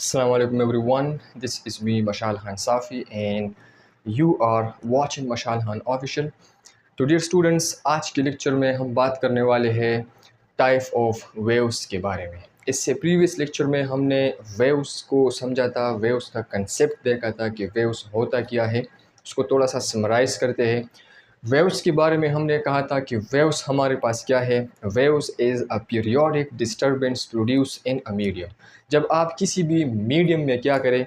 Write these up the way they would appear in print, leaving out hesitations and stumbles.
Assalamu alaikum everyone. This is me Mashal Khan Safi and you are watching Mashal Khan Official. तो dear students, आज के lecture में हम बात करने वाले हैं टाइप ऑफ वेव्स के बारे में। इससे प्रीवियस लेक्चर में हमने वेव्स को समझा था, वेव्स का कंसेप्ट देखा था कि वेव्स होता क्या है। उसको थोड़ा सा समराइज़ करते हैं। वेव्स के बारे में हमने कहा था कि वेव्स हमारे पास क्या है। Waves is a periodic disturbance produce in a medium. जब आप किसी भी मीडियम में क्या करें,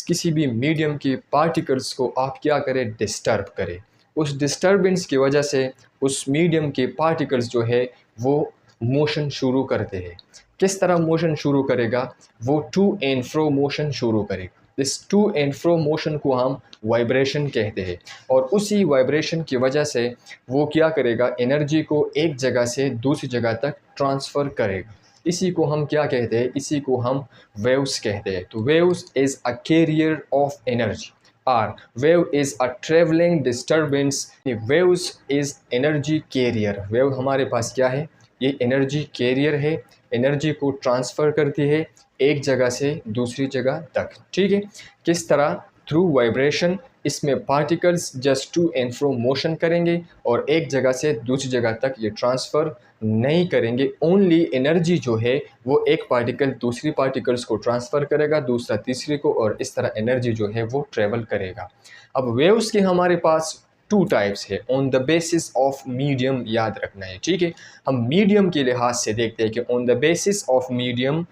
किसी भी मीडियम के पार्टिकल्स को आप क्या करें, डिस्टर्ब करें। उस डिस्टर्बेंस की वजह से उस मीडियम के पार्टिकल्स जो है वो मोशन शुरू करते हैं। किस तरह मोशन शुरू करेगा? वो टू एंड फ्रो मोशन शुरू करेगा। इस टू एंड फ्रो मोशन को हम वाइब्रेशन कहते हैं और उसी वाइब्रेशन की वजह से वो क्या करेगा, एनर्जी को एक जगह से दूसरी जगह तक ट्रांसफ़र करेगा। इसी को हम क्या कहते हैं? इसी को हम वेव्स कहते हैं। तो waves is a carrier of energy or wave is a travelling disturbance. Waves is energy carrier. Wave हमारे पास क्या है? ये एनर्जी कैरियर है, एनर्जी को ट्रांसफ़र करती है एक जगह से दूसरी जगह तक। ठीक है, किस तरह? Through vibration. इसमें particles just to and fro motion करेंगे और एक जगह से दूसरी जगह तक ये ट्रांसफ़र नहीं करेंगे। ओनली एनर्जी जो है वो एक पार्टिकल दूसरी पार्टिकल्स को ट्रांसफ़र करेगा, दूसरा तीसरी को, और इस तरह एनर्जी जो है वो ट्रेवल करेगा। अब वेव्स के हमारे पास टू टाइप्स है on the basis of medium, याद रखना है। ठीक है, हम मीडियम के लिहाज से देखते हैं कि on the basis of medium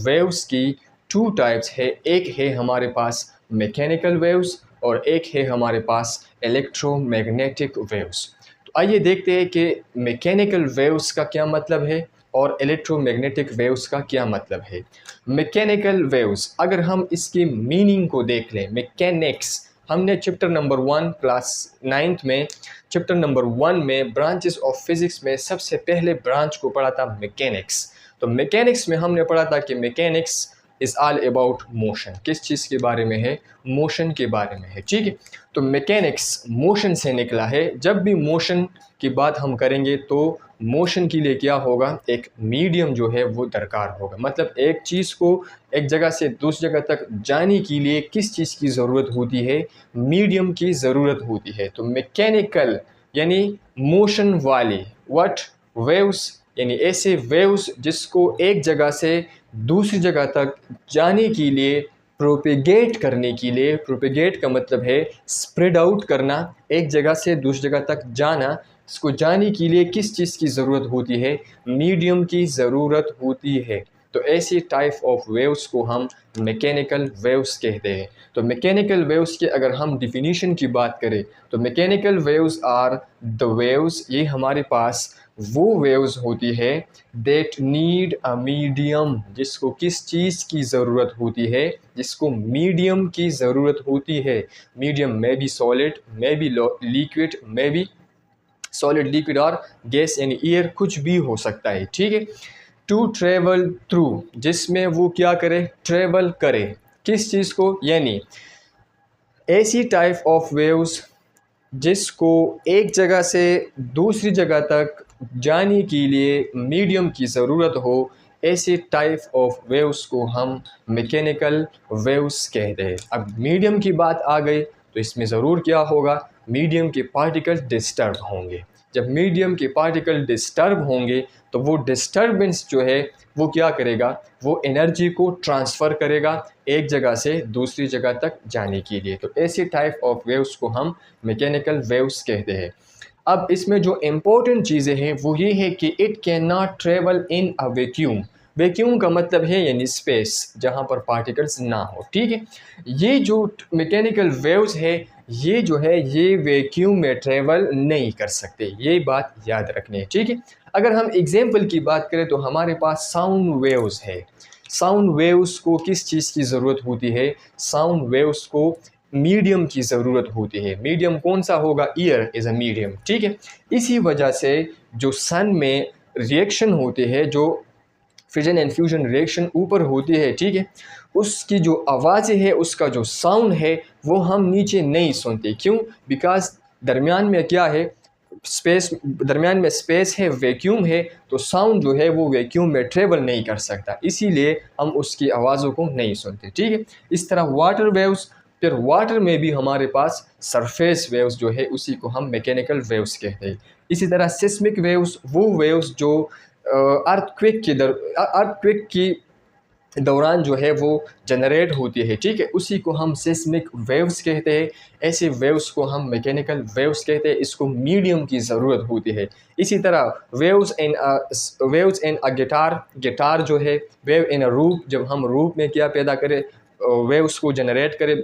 waves की टू टाइप्स है। एक है हमारे पास मैकेनिकल वेव्स और एक है हमारे पास इलेक्ट्रोमैग्नेटिक वेव्स। तो आइए देखते हैं कि मैकेनिकल वेव्स का क्या मतलब है और इलेक्ट्रोमैग्नेटिक वेव्स का क्या मतलब है। मैकेनिकल वेव्स, अगर हम इसकी मीनिंग को देख लें, मैकेनिक्स, हमने चैप्टर नंबर 1 क्लास 9th में, चैप्टर नंबर 1 में ब्रांचेस ऑफ फिज़िक्स में सबसे पहले ब्रांच को पढ़ा था मैकेनिक्स। तो मैकेनिक्स में हमने पढ़ा था कि mechanics is all about motion. किस चीज़ के बारे में है? मोशन के बारे में है। ठीक है, तो मैकेनिक्स मोशन से निकला है। जब भी मोशन की बात हम करेंगे तो मोशन के लिए क्या होगा? एक मीडियम जो है वो दरकार होगा। मतलब एक चीज़ को एक जगह से दूसरी जगह तक जाने के लिए किस चीज़ की ज़रूरत होती है? मीडियम की ज़रूरत होती है। तो मैकेनिकल यानी मोशन वाली, व्हाट? वेव्स, यानी ऐसे वेव्स जिसको एक जगह से दूसरी जगह तक जाने के लिए, प्रोपेगेट करने के लिए, प्रोपेगेट का मतलब है स्प्रेड आउट करना, एक जगह से दूसरी जगह तक जाना। इसको जाने के लिए किस चीज़ की ज़रूरत होती है? मीडियम की ज़रूरत होती है। तो ऐसी टाइप ऑफ वेव्स को हम मैकेनिकल वेव्स कहते हैं। तो मैकेनिकल वेव्स के अगर हम डिफिनीशन की बात करें तो mechanical waves are the waves, ये हमारे पास वो वेव्स होती है दैट नीड अ मीडियम, जिसको किस चीज़ की ज़रूरत होती है? जिसको मीडियम की ज़रूरत होती है। मीडियम में बी सॉलिड, में बी लिक्विड, में बी सॉलिड, लिक्विड और गैस यानी एयर, कुछ भी हो सकता है। ठीक है, टू ट्रेवल थ्रू, जिसमें वो क्या करे? ट्रेवल करे। किस चीज़ को? यानी ऐसी टाइप ऑफ वेव्स जिसको एक जगह से दूसरी जगह तक जाने के लिए मीडियम की ज़रूरत हो, ऐसे टाइप ऑफ वेव्स को हम मैकेनिकल वेव्स कहते हैं। अब मीडियम की बात आ गई तो इसमें ज़रूर क्या होगा? मीडियम के पार्टिकल डिस्टर्ब होंगे। जब मीडियम के पार्टिकल डिस्टर्ब होंगे तो वो डिस्टर्बेंस जो है वो क्या करेगा? वो एनर्जी को ट्रांसफ़र करेगा एक जगह से दूसरी जगह तक जाने के लिए। तो ऐसी टाइप ऑफ वेव्स को हम मैकेनिकल वेव्स कहते हैं। अब इसमें जो इम्पोर्टेंट चीज़ें हैं वो ये है कि it can not travel in a vacuum. Vacuum का मतलब है यानी स्पेस, जहाँ पर पार्टिकल्स ना हो। ठीक है, ये जो मैकेनिकल वेव्स है ये जो है ये वैक्यूम में ट्रेवल नहीं कर सकते, ये बात याद रखनी है। ठीक है, अगर हम एग्जाम्पल की बात करें तो हमारे पास साउंड वेव्स है। साउंड वेव्स को किस चीज़ की ज़रूरत होती है? साउंड वेव्स को मीडियम की ज़रूरत होती है। मीडियम कौन सा होगा? Year is a medium. ठीक है, इसी वजह से जो सन में रिएक्शन होते हैं, जो फिजन एंड फ्यूजन रिएक्शन ऊपर होती है, ठीक है, उसकी जो आवाज़ें है, उसका जो साउंड है वो हम नीचे नहीं सुनते। क्यों? बिकॉज दरमियान में क्या है? स्पेस, दरमियान में स्पेस है, वैक्यूम है, तो साउंड जो है वो वैक्यूम में ट्रेवल नहीं कर सकता, इसीलिए हम उसकी आवाज़ों को नहीं सुनते। ठीक है, इस तरह वाटर वेव्स, फिर वाटर में भी हमारे पास सरफेस वेव्स जो है उसी को हम मैकेनिकल वेव्स कहते हैं। इसी तरह सिस्मिक वेव्स, वो वेव्स जो अर्थक्वेक की दौरान जो है वो जनरेट होती है। ठीक है, उसी को हम सिस्मिक वेव्स कहते हैं। ऐसे वेव्स को हम मैकेनिकल वेव्स कहते हैं। इसको मीडियम की ज़रूरत होती है। इसी तरह वेव्स इन अ गिटार जो है, वेव इन अ रूप, जब हम रूप में क्या पैदा करें, वेव्स को जनरेट करें,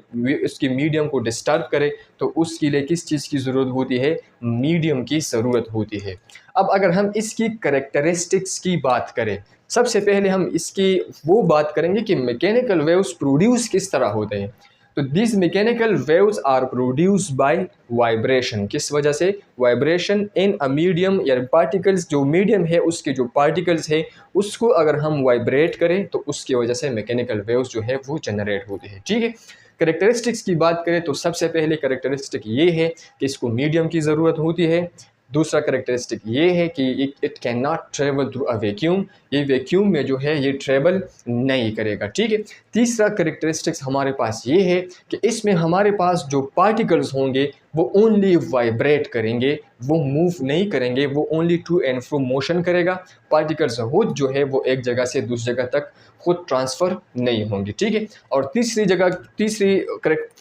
उसकी मीडियम को डिस्टर्ब करें, तो उसके लिए किस चीज़ की ज़रूरत होती है, मीडियम की ज़रूरत होती है। अब अगर हम इसकी करेक्टरिस्टिक्स की बात करें, सबसे पहले हम इसकी वो बात करेंगे कि मैकेनिकल वेव्स प्रोड्यूस किस तरह होते हैं। तो this mechanical waves are produce by vibration. किस वजह से? वाइब्रेशन इन अ मीडियम, या पार्टिकल्स, जो मीडियम है उसके जो पार्टिकल्स है उसको अगर हम वाइब्रेट करें तो उसकी वजह से मैकेनिकल वेव्स जो है वो जनरेट होते हैं। ठीक है, करेक्टरिस्टिक्स की बात करें तो सबसे पहले करेक्टरिस्टिक ये है कि इसको मीडियम की ज़रूरत होती है। दूसरा करेक्टरिस्टिक ये है कि it can not travel through a vacuum, ये वैक्यूम में जो है ये ट्रेवल नहीं करेगा। ठीक है, तीसरा करेक्टरिस्टिक्स हमारे पास ये है कि इसमें हमारे पास जो पार्टिकल्स होंगे वो ओनली वाइब्रेट करेंगे, वो मूव नहीं करेंगे, वो only to and fro motion करेगा। पार्टिकल्स खुद जो है वो एक जगह से दूसरी जगह तक खुद ट्रांसफ़र नहीं होंगे। ठीक है, और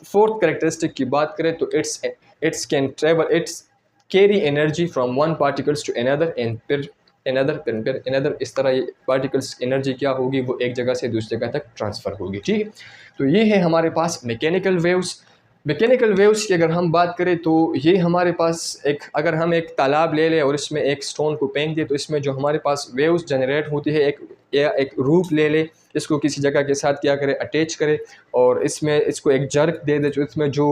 फोर्थ करेक्टरिस्टिक की बात करें तो it's can travel, it's carry energy from one particles to another and फिर अनदर, इस तरह ये पार्टिकल्स एनर्जी क्या होगी, वो एक जगह से दूसरी जगह तक ट्रांसफ़र होगी। ठीक है, तो ये है हमारे पास मैकेनिकल वेव्स। मैकेनिकल वेव्स की अगर हम बात करें तो ये हमारे पास अगर हम एक तालाब ले लें और इसमें एक स्टोन को फेंक दें तो इसमें जो हमारे पास वेव्स जनरेट होती है, एक रूप ले ले, इसको किसी जगह के साथ क्या करें, अटैच करें, और इसको एक जर्क दे दे, तो इसमें जो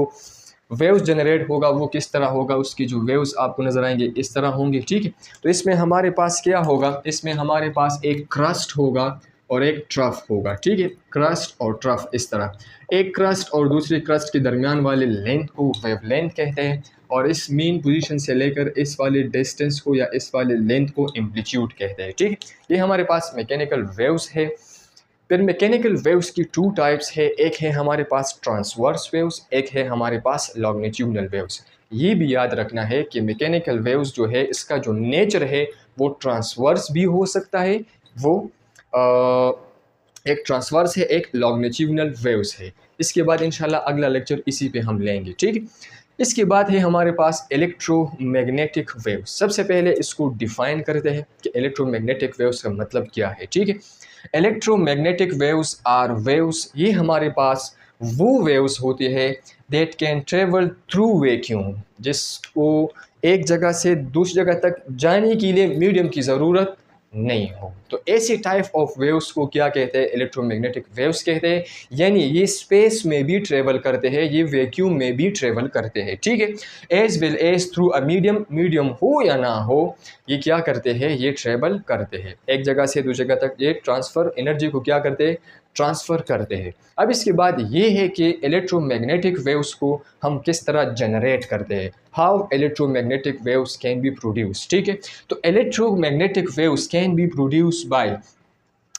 वेव्स जनरेट होगा वो किस तरह होगा, उसकी जो वेव्स आपको नज़र आएंगे इस तरह होंगे। ठीक है, तो इसमें हमारे पास क्या होगा, इसमें हमारे पास एक क्रस्ट होगा और एक ट्रफ होगा। ठीक है, क्रस्ट और ट्रफ, इस तरह एक क्रस्ट और दूसरी क्रस्ट के दरमियान वाले लेंथ को वेवलेंथ कहते हैं, और इस मीन पोजीशन से लेकर इस वाले डिस्टेंस को या इस वाले लेंथ को एम्पलीट्यूड कहते हैं। ठीक है, ये हमारे पास मैकेनिकल वेव्स है। फिर मैकेनिकल वेव्स की टू टाइप्स है, एक है हमारे पास ट्रांसवर्स वेव्स, एक है हमारे पास लॉन्गिट्यूडनल वेव्स। ये भी याद रखना है कि मैकेनिकल वेव्स जो है इसका जो नेचर है वो ट्रांसवर्स भी हो सकता है, वो एक ट्रांसवर्स है, एक लॉन्गिट्यूडनल वेव्स है। इसके बाद इंशाल्लाह अगला लेक्चर इसी पे हम लेंगे। ठीक है, इसके बाद है हमारे पास इलेक्ट्रोमैग्नेटिक वेव्स। सबसे पहले इसको डिफ़ाइन करते हैं कि इलेक्ट्रोमैग्नेटिक वेव्स का मतलब क्या है। ठीक है, इलेक्ट्रोमैग्नेटिक वेव्स आर वेव्स, ये हमारे पास वो वेव्स होती है that can travel through vacuum, जिसको एक जगह से दूसरी जगह तक जाने के लिए मीडियम की ज़रूरत नहीं हो। तो ऐसे टाइप ऑफ वेव्स को क्या कहते हैं, इलेक्ट्रोमैग्नेटिक वेव्स कहते हैं। यानी ये स्पेस में भी ट्रेवल करते हैं, ये वैक्यूम में भी ट्रेवल करते हैं। ठीक है, as well as through a medium हो या ना हो, ये क्या करते हैं, ये ट्रेवल करते हैं, एक जगह से दूसरी जगह तक ये ट्रांसफ़र एनर्जी को क्या करते हैं, ट्रांसफ़र करते हैं। अब इसके बाद ये है कि इलेक्ट्रोमैग्नेटिक वेव्स को हम किस तरह जनरेट करते हैं, how electromagnetic waves can be produce. ठीक है, तो electromagnetic waves can be produce by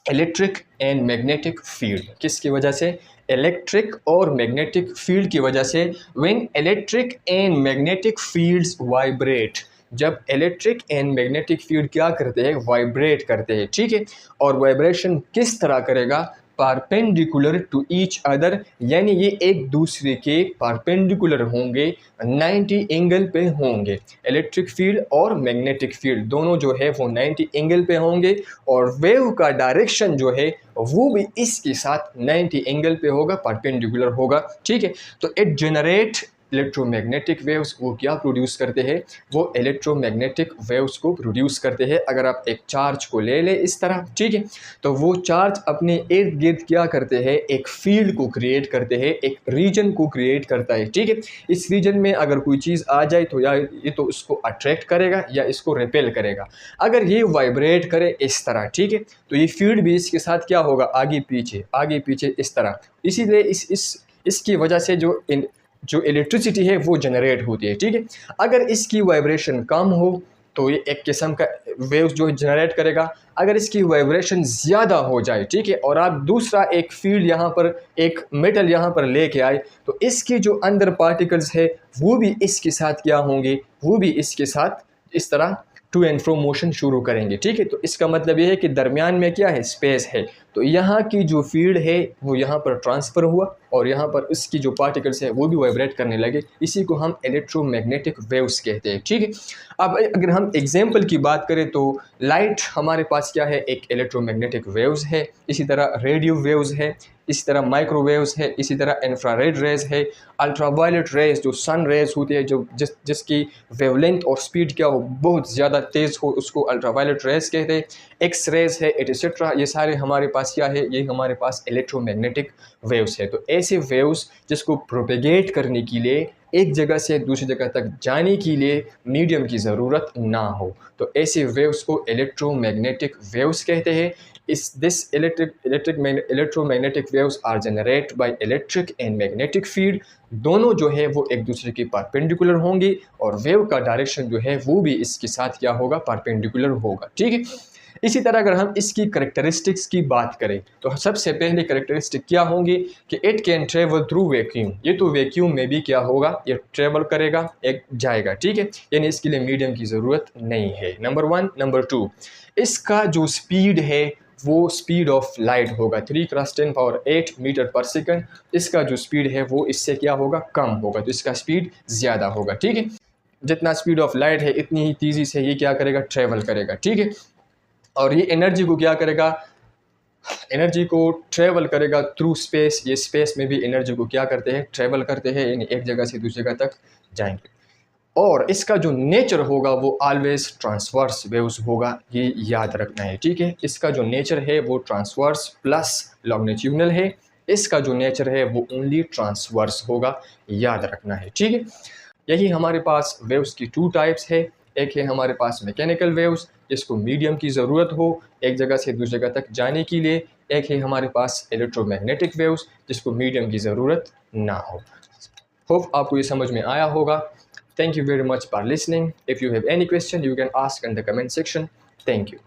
electric and magnetic field. किसकी वजह से, इलेक्ट्रिक और मैग्नेटिक फील्ड की वजह से। When electric and magnetic fields vibrate, जब इलेक्ट्रिक एंड मैग्नेटिक फील्ड क्या करते हैं, वाइब्रेट करते हैं। ठीक है, और वाइब्रेशन किस तरह करेगा, परपेंडिकुलर टू ईच अदर, यानी ये एक दूसरे के परपेंडिकुलर होंगे, 90 एंगल पे होंगे। इलेक्ट्रिक फील्ड और मैग्नेटिक फील्ड दोनों जो है वो 90 एंगल पे होंगे, और वेव का डायरेक्शन जो है वो भी इसके साथ 90 एंगल पे होगा, परपेंडिकुलर होगा। ठीक है, तो इट जनरेट इलेक्ट्रोमैग्नेटिक वेव्स, वो क्या प्रोड्यूस करते हैं, वो इलेक्ट्रोमैग्नेटिक वेव्स को प्रोड्यूस करते हैं। अगर आप एक चार्ज को ले लें इस तरह, ठीक है, तो वो चार्ज अपने इर्द गिर्द क्या करते हैं, एक फील्ड को क्रिएट करते हैं, एक रीजन को क्रिएट करता है। ठीक है, इस रीजन में अगर कोई चीज़ आ जाए तो या ये तो उसको अट्रैक्ट करेगा या इसको रिपेल करेगा। अगर ये वाइब्रेट करे इस तरह, ठीक है, तो ये फील्ड भी इसके साथ क्या होगा, आगे पीछे इस तरह। इसीलिए इसकी वजह से जो इलेक्ट्रिसिटी है वो जनरेट होती है, ठीक है। अगर इसकी वाइब्रेशन कम हो तो ये एक किस्म का वेव्स जो जनरेट करेगा। अगर इसकी वाइब्रेशन ज़्यादा हो जाए, ठीक है, और आप दूसरा एक फील्ड यहाँ पर, एक मेटल यहाँ पर लेके आए, तो इसके जो अंदर पार्टिकल्स है वो भी इसके साथ क्या होंगे, वो भी इसके साथ इस तरह टू एंड फ्रो मोशन शुरू करेंगे, ठीक है। तो इसका मतलब ये है कि दरमियान में क्या है, स्पेस है। तो यहाँ की जो फील्ड है वो यहाँ पर ट्रांसफ़र हुआ और यहाँ पर इसकी जो पार्टिकल्स है वो भी वाइब्रेट करने लगे। इसी को हम इलेक्ट्रोमैग्नेटिक वेव्स कहते हैं, ठीक है। अब अगर हम एग्जांपल की बात करें तो लाइट हमारे पास क्या है, एक इलेक्ट्रोमैग्नेटिक वेव्स है। इसी तरह रेडियो वेव्स है, इसी तरह माइक्रोवेव्स है, इसी तरह इंफ्रारेड रेज है, अल्ट्रावायलेट रेज जो सन रेज होती है, जो जिसकी वेवलेंथ और स्पीड क्या हो, बहुत ज़्यादा तेज़ हो, उसको अल्ट्रावायलेट रेज कहते हैं। एक्स रेज है, एटसेट्रा। ये सारे हमारे पास क्या है, ये हमारे पास इलेक्ट्रोमैग्नेटिक वेव्स है। तो ऐसे वेव्स जिसको प्रोपेगेट करने के लिए, एक जगह से दूसरी जगह तक जाने के लिए मीडियम की ज़रूरत ना हो, तो ऐसे वेव्स को इलेक्ट्रोमैग्नेटिक वेव्स कहते हैं। This electromagnetic waves are generated by electric and magnetic field। दोनों जो है वो एक दूसरे के परपेंडिकुलर होंगे और वेव का डायरेक्शन जो है वो भी इसके साथ क्या होगा, परपेंडिकुलर होगा, ठीक है। इसी तरह अगर हम इसकी करेक्टरिस्टिक्स की बात करें तो सबसे पहले करेक्टरिस्टिक क्या होंगे कि it can travel through vacuum. ये तो वैक्यूम में भी क्या होगा, ये ट्रेवल करेगा, एक जाएगा, ठीक है, यानी इसके लिए मीडियम की ज़रूरत नहीं है, नंबर 1। नंबर 2, इसका जो स्पीड है वो स्पीड ऑफ लाइट होगा 3 × 10⁸ मीटर पर सेकंड। इसका जो स्पीड है वो इससे क्या होगा, कम होगा, तो इसका स्पीड ज़्यादा होगा, ठीक है। जितना स्पीड ऑफ लाइट है इतनी ही तेज़ी से ये क्या करेगा, ट्रेवल करेगा, ठीक है। और ये एनर्जी को क्या करेगा, एनर्जी को ट्रेवल करेगा थ्रू स्पेस। ये स्पेस में भी एनर्जी को क्या करते हैं, ट्रेवल करते हैं, यानी एक जगह से दूसरी जगह तक जाएंगे। और इसका जो नेचर होगा वो ऑलवेज ट्रांसवर्स वेव्स होगा, ये याद रखना है, ठीक है। इसका जो नेचर है वो ट्रांसवर्स प्लस लॉन्गिट्यूडनल है। इसका जो नेचर है वो ओनली ट्रांसवर्स होगा, याद रखना है, ठीक है। यही हमारे पास वेव्स की 2 टाइप्स है। एक है हमारे पास मैकेनिकल वेव्स जिसको मीडियम की ज़रूरत हो एक जगह से दूसरी जगह तक जाने के लिए। एक है हमारे पास इलेक्ट्रोमैग्नेटिक वेव्स जिसको मीडियम की ज़रूरत ना हो। होप आपको ये समझ में आया होगा। Thank you very much for listening. If you have any question, you can ask in the comment section. Thank you.